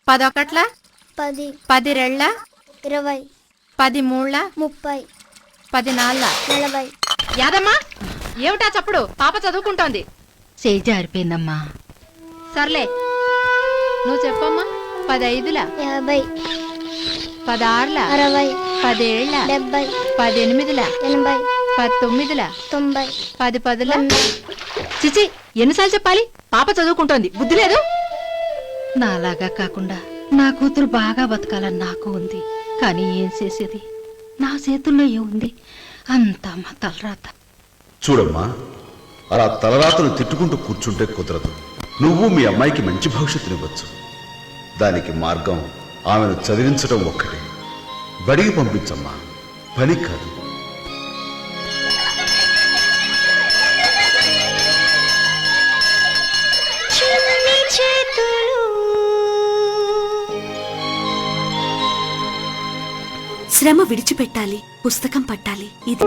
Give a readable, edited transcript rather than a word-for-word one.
పదొకట్ల 10 10 రెళ్ళ 20 10 మూళ్ళ 30 10 నాళ్ళ 40 యాదమ్మా ఏమిటా చప్పుడు? పాప చదువుకుంటోంది. చేయి జారిపోయిందమ్మా. సర్లే నువ్వు చెప్పమ్మా. 10 ఐదుల 50 10 ఆరుల 60 10 ఏళ్ళ 70 10 ఎనిమిదిల 80 10 తొమ్మిదిల 90 10 పదుల. 100 చిచి ఎన్నిసార్లు చెప్పాలి? పాప చదువుకుంటోంది, బుద్ధి లేదు. నాలాగా కాకుండా నా కూతురు బాగా బతకాలని నాకు ఉంది. కానీ ఏం చేసేది? నా చేతుల్లో ఏముంది? అంతా మా తలరాత. చూడమ్మా, అలా తలరాతను తిట్టుకుంటూ కూర్చుంటే కుదరదు. నువ్వు మీ అమ్మాయికి మంచి భవిష్యత్తునివ్వచ్చు. దానికి మార్గం ఆమెను చదివించడం ఒక్కటే. బడికి పంపించమ్మా, పని కాదు. శ్రమ విడిచిపెట్టాలి, పుస్తకం పట్టాలి. ఇది